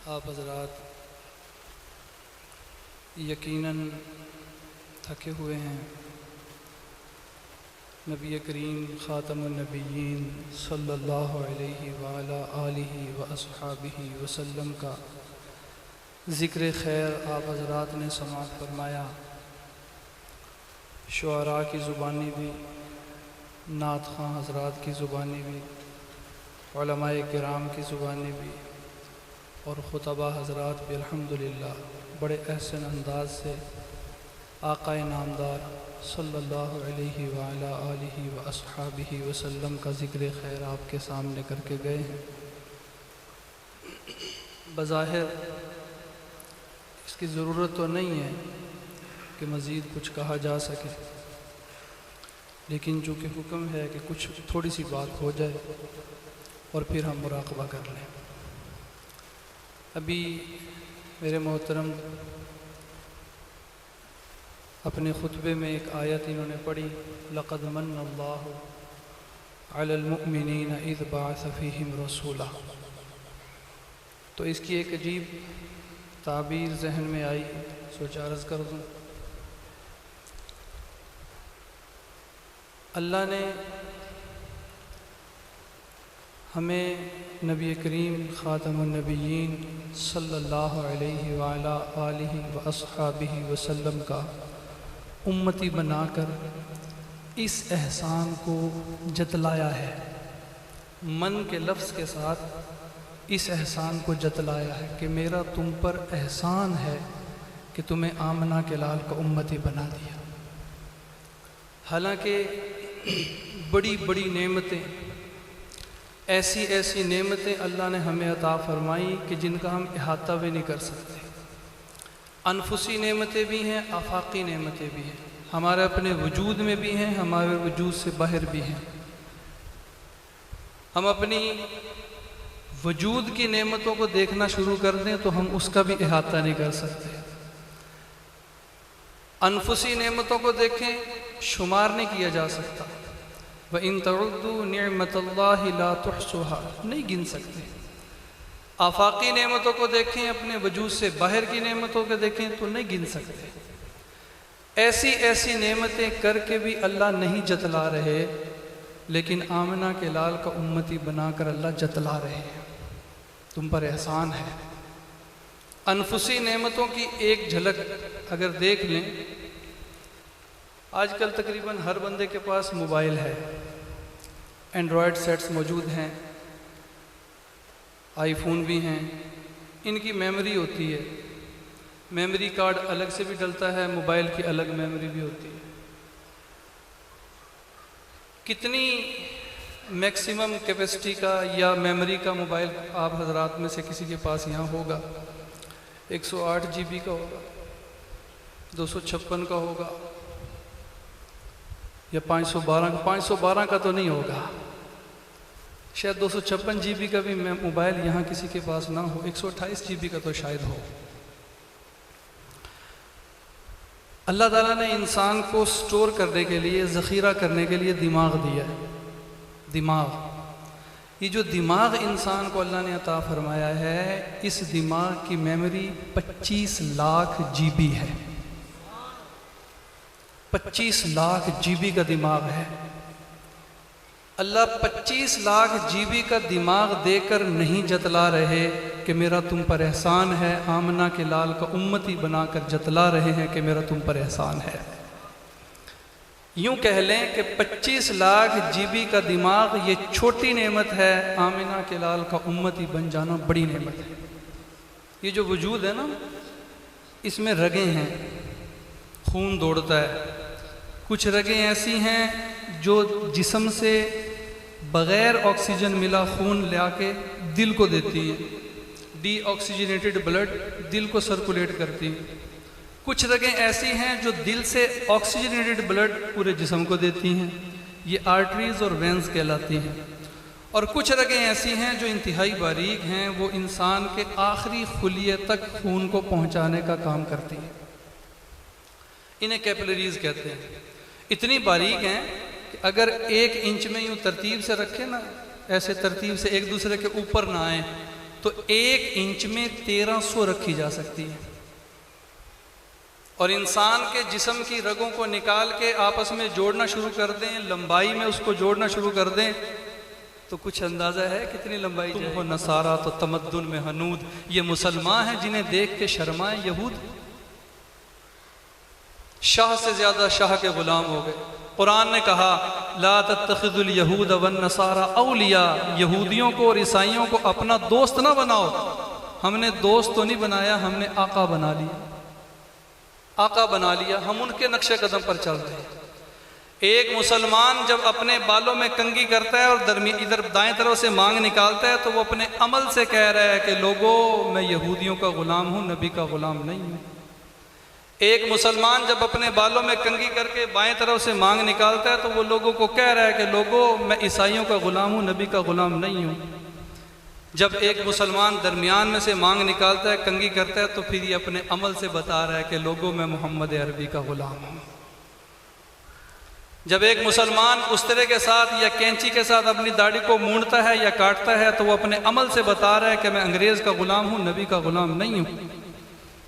आप हज़रात यकीनन थके हुए हैं। नबी करीम ख़ातमुन नबिय्यीन सल्लल्लाहु अलैहि वअला आलिहि व अस्हाबिहि वसल्लम का ज़िक्र खैर आप हज़रात ने समाअत फरमाया। शुआरा की ज़ुबानी भी, नात ख़ां हज़रात की ज़ुबानी भी, उलमाए किराम की ज़ुबानी भी और ख़ुतबा हज़रात भी अल्हम्दुलिल्लाह बड़े एहसन अंदाज से आक़ाए नामदार सल्लल्लाहु अलैहि वअला आलिहि व अस्हाबिहि वसल्लम का ज़िक्र खैर आपके सामने करके गए हैं। बज़ाहिर इसकी ज़रूरत तो नहीं है कि मज़ीद कुछ कहा जा सके, लेकिन चूँकि हुक्म है कि कुछ थोड़ी सी बात हो जाए और फिर हम मुराक़बा कर लें। अभी मेरे मोहतरम अपने खुतबे में एक आयत इन्होंने पढ़ी, लक़द मन्नल्लाहु अलल मुअमिनीन इज़ बअस फ़ीहिम रसूला। तो इसकी एक अजीब ताबीर जहन में आई, सोचा अर्ज़ कर दूँ। अल्लाह ने हमें नबी करीम ख़ातमुन नबिय्यीन सल्लल्लाहु अलैहि वअला आलिहि व अस्हाबिहि वसल्लम का उम्मती बनाकर इस एहसान को जतलाया है। मन के लफ्ज़ के साथ इस एहसान को जतलाया है कि मेरा तुम पर एहसान है कि तुम्हें आमना के लाल का उम्मती बना दिया। हालांकि बड़ी बड़ी नेमतें, ऐसी ऐसी नेमतें अल्लाह ने हमें अता फरमाई कि जिनका हम इहाता भी नहीं कर सकते। अनफुसी नेमतें भी हैं, आफाकी नेमतें भी हैं, हमारे अपने वजूद में भी हैं, हमारे वजूद से बाहर भी हैं। हम अपनी वजूद की नेमतों को देखना शुरू कर दें तो हम उसका भी इहाता नहीं कर सकते। अनफुसी नेमतों को देखें, शुमार नहीं किया जा सकता। व इन तउद्दू निअमतल्लाहि ला तुहसुहा, नहीं गिन सकते। आफाकी नेमतों को देखें, अपने वजूद से बाहर की नेमतों को देखें तो नहीं गिन सकते। ऐसी ऐसी नेमतें करके भी अल्लाह नहीं जतला रहे, लेकिन आमना के लाल का उम्मती बनाकर अल्लाह जतला रहे हैं, तुम पर एहसान है। अनफुसी नेमतों की एक झलक अगर देख लें, आजकल तकरीबन हर बंदे के पास मोबाइल है, एंड्रॉयड सेट्स मौजूद हैं, आईफोन भी हैं। इनकी मेमोरी होती है, मेमोरी कार्ड अलग से भी डलता है, मोबाइल की अलग मेमोरी भी होती है। कितनी मैक्सिमम कैपेसिटी का या मेमोरी का मोबाइल आप हजरात में से किसी के पास यहाँ होगा? 108 GB का होगा, 256 का होगा या 512 का तो नहीं होगा, शायद 256 GB का भी मोबाइल यहाँ किसी के पास ना हो, 128 GB का तो शायद हो। अल्लाह ताला ने इंसान को स्टोर करने के लिए, ज़ख़ीरा करने के लिए दिमाग दिया है। दिमाग, ये जो दिमाग इंसान को अल्लाह ने अता फरमाया है, इस दिमाग की मेमोरी 25 लाख GB है। 25 लाख GB का दिमाग है। अल्लाह 25 लाख GB का दिमाग देकर नहीं जतला रहे कि मेरा तुम पर एहसान है, आमना के लाल का उम्मती बनाकर जतला रहे हैं कि मेरा तुम पर एहसान है। यूं कह लें कि 25 लाख GB का दिमाग ये छोटी नेमत है, आमिना के लाल का उम्मती बन जाना बड़ी नेमत है। ये जो वजूद है ना, इसमें रगें हैं, खून दौड़ता है। कुछ रगें ऐसी हैं जो जिस्म से बग़ैर ऑक्सीजन मिला खून ला के दिल को देती हैं, डीऑक्सीजनेटेड ब्लड दिल को सर्कुलेट करती हैं। कुछ रगें ऐसी हैं जो दिल से ऑक्सीजनेटेड ब्लड पूरे जिस्म को देती हैं, ये आर्टरीज़ और वेंस कहलाती हैं। और कुछ रगें ऐसी हैं जो इंतहाई बारीक हैं, वो इंसान के आखिरी खुलिये तक खून को पहुंचाने का काम करती हैं। इन्हें कैपिलरीज़ कहते हैं। इतनी बारीक हैं कि अगर 1 इंच में यूँ तरतीब से रखें ना, ऐसे तरतीब से एक दूसरे के ऊपर ना आए, तो 1 इंच में 1300 रखी जा सकती है। और इंसान के जिस्म की रगों को निकाल के आपस में जोड़ना शुरू कर दें, लंबाई में उसको जोड़ना शुरू कर दें, तो कुछ अंदाज़ा है कितनी लंबाई? तुम हो नसारा तो तमद्दुन में हनूद, ये मुसलमान हैं जिन्हें देख के शर्माए यहूद। शाह से ज़्यादा शाह के ग़ुलाम हो गए। कुरान ने कहा ला तत्तखिज़ुल यहूद वन नसारा औलिया, यहूदियों को और ईसाइयों को अपना दोस्त ना बनाओ। हमने दोस्त तो नहीं बनाया, हमने आका बना लिया, आका बना लिया, हम उनके नक्शे कदम पर चल रहे हैं। एक मुसलमान जब अपने बालों में कंघी करता है और इधर दाएं तरफ से मांग निकालता है तो वो अपने अमल से कह रहा है कि लोगों मैं यहूदियों का ग़ुलाम हूँ, नबी का ग़ुलाम नहीं हूँ। एक मुसलमान जब अपने बालों में कंघी करके बाएं तरफ से मांग निकालता है तो वो लोगों को कह रहा है कि लोगों मैं ईसाइयों का ग़ुलाम हूँ, नबी का ग़ुलाम नहीं हूँ। जब एक मुसलमान दरमियान में से मांग निकालता है, कंघी करता है, तो फिर ये अपने अमल से बता रहा है कि लोगों मैं मोहम्मद अरबी का ग़ुलाम हूँ। जब एक मुसलमान उस तरह के साथ या कैंची के साथ अपनी दाढ़ी को मूंढता है या काटता है तो वो अपने अमल से बता रहा है कि मैं अंग्रेज़ का ग़ुलाम हूँ, नबी का ग़ुलाम नहीं हूँ।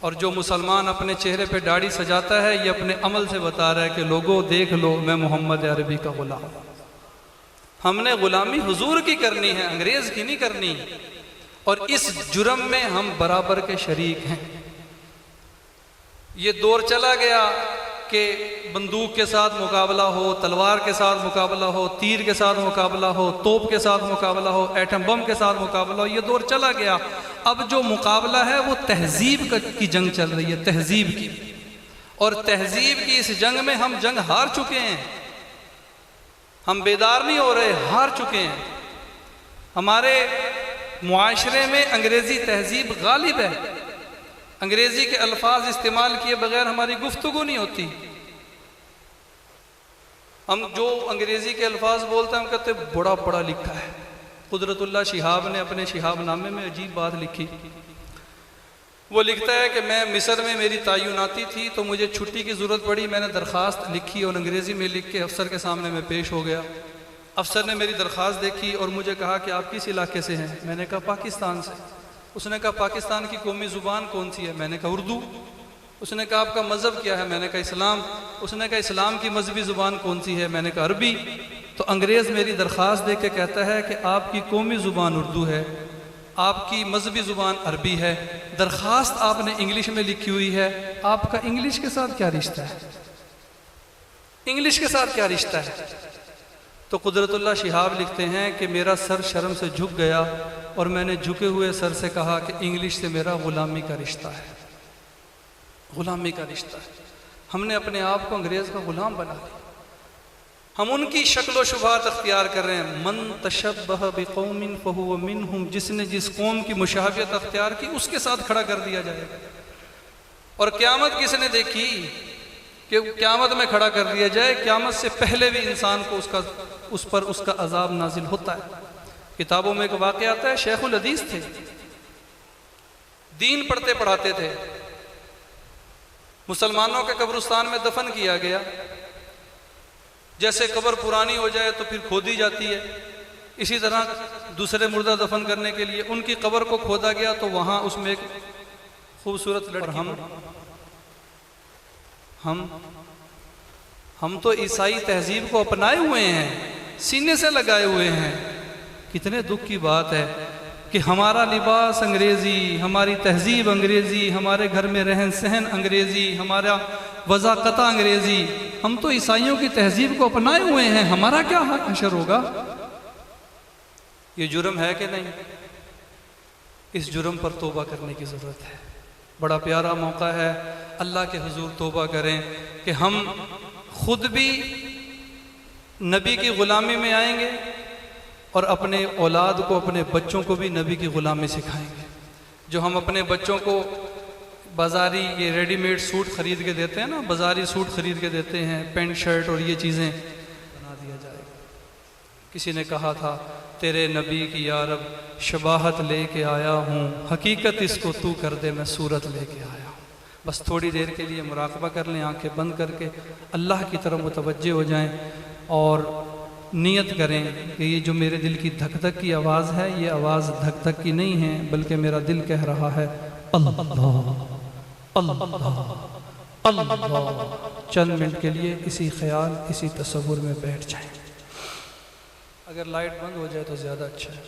और जो मुसलमान अपने चेहरे पे दाढ़ी सजाता है ये अपने अमल से बता रहा है कि लोगों देख लो मैं मोहम्मद अरबी का ग़ुलाम। हमने ग़ुलामी हुजूर की करनी है, अंग्रेज़ की नहीं करनी। और इस जुर्म में हम बराबर के शरीक हैं। ये दौर चला गया कि बंदूक के साथ मुकाबला हो, तलवार के साथ मुकाबला हो, तीर के साथ मुकाबला हो, तोप के साथ मुकाबला हो, एटम बम के साथ मुकाबला हो, ये दौर चला गया। अब जो मुकाबला है वो तहजीब की जंग चल रही है, तहजीब की। और तहजीब की इस जंग में हम जंग हार चुके हैं, हम बेदार नहीं हो रहे, हार चुके हैं। हमारे मुआशरे में अंग्रेज़ी तहजीब गालिब है। अंग्रेज़ी के अल्फाज इस्तेमाल किए बगैर हमारी गुफ्तगू नहीं होती। हम जो अंग्रेज़ी के अल्फाज बोलते हैं हम कहते हैं बड़ा बड़ा लिखा है। कुदरतुल्लाह शिहाब ने अपने शिहाब नामे में अजीब बात लिखी। वो लिखता है कि मैं मिस्र में मेरी तैनाती थी तो मुझे छुट्टी की ज़रूरत पड़ी, मैंने दरख्वास्त लिखी और अंग्रेज़ी में लिख के अफसर के सामने मैं पेश हो गया। अफसर ने मेरी दरख्वास्त देखी और मुझे कहा कि आप किस इलाके से हैं? मैंने कहा पाकिस्तान से। उसने कहा पाकिस्तान की कौमी ज़ुबान कौन सी है? मैंने कहा उर्दू। उसने कहा आपका मज़हब क्या है? मैंने कहा इस्लाम। उसने कहा इस्लाम की मजहबी ज़ुबान कौन सी है? मैंने कहा अरबी। तो अंग्रेज़ मेरी दरख्वास्त दे के कहता है कि आपकी कौमी ज़ुबान उर्दू है, आपकी मजहबी ज़ुबान अरबी है, दरख्वास्त आपने इंग्लिश में लिखी हुई है, आपका इंग्लिश के साथ क्या रिश्ता है? इंग्लिश के साथ क्या रिश्ता है? तो कुदरतुल्लाह शिहाब लिखते हैं कि मेरा सर शर्म से झुक गया और मैंने झुके हुए सर से कहा कि इंग्लिश से मेरा ग़ुलामी का रिश्ता है, ग़ुलामी का रिश्ता है। हमने अपने आप को अंग्रेज़ का ग़ुलाम बना लिया। हम उनकी शक्ल शुबहात अख्तियार कर रहे हैं। मन तशब्बह बिक़ौमिन फहुव मिनहुम, जिसने जिस कौम की मुशाहबत अख्तियार की उसके साथ खड़ा कर दिया जाएगा। और क़यामत किसने देखी कि क़यामत में खड़ा कर दिया जाए? क़यामत से पहले भी इंसान को उस पर उसका अजाब नाजिल होता है। किताबों में एक वाक़या आता है, शेखुल हदीस थे, दीन पढ़ते पढ़ाते थे। मुसलमानों के कब्रिस्तान में दफन किया गया। जैसे कब्र पुरानी हो जाए तो फिर खोदी जाती है, इसी तरह दूसरे मुर्दा दफन करने के लिए उनकी कब्र को खोदा गया तो वहाँ उसमें एक खूबसूरत लड़की। हम तो ईसाई तहजीब को अपनाए हुए हैं, सीने से लगाए हुए हैं। कितने दुख की बात है कि हमारा लिबास अंग्रेज़ी, हमारी तहजीब अंग्रेज़ी, हमारे घर में रहन सहन अंग्रेज़ी, हमारा वज़ाक़ता अंग्रेज़ी। हम तो ईसाइयों की तहजीब को अपनाए हुए हैं, हमारा क्या हशर होगा? ये जुर्म है कि नहीं? इस जुर्म पर तौबा करने की ज़रूरत है। बड़ा प्यारा मौका है, अल्लाह के हुजूर तौबा करें कि हम खुद भी नबी की ग़ुलामी में आएंगे और अपने औलाद को, अपने बच्चों को भी नबी की ग़ुलामी सिखाएंगे। जो हम अपने बच्चों को बाज़ारी ये रेडीमेड सूट ख़रीद के देते हैं ना, बाज़ारी सूट ख़रीद के देते हैं, पेंट शर्ट और ये चीज़ें बना दिया जाएगा। किसी ने कहा था तेरे नबी की या रब शबाहत लेके आया हूँ, हकीकत इसको तू कर दे, मैं सूरत लेके आया हूँ। बस थोड़ी देर के लिए मुराक़बा कर लें, आंखें बंद करके अल्लाह की तरफ मुतवज्जे हो जाएं और नियत करें कि ये जो मेरे दिल की धक धक की आवाज़ है, ये आवाज़ धक धक की नहीं है, बल्कि मेरा दिल कह रहा है अल्लाह अल्लाह अल्लाह। चंद मिनट के लिए इसी ख्याल, इसी तसव्वुर में बैठ जाएं। अगर लाइट बंद हो जाए तो ज़्यादा अच्छा है।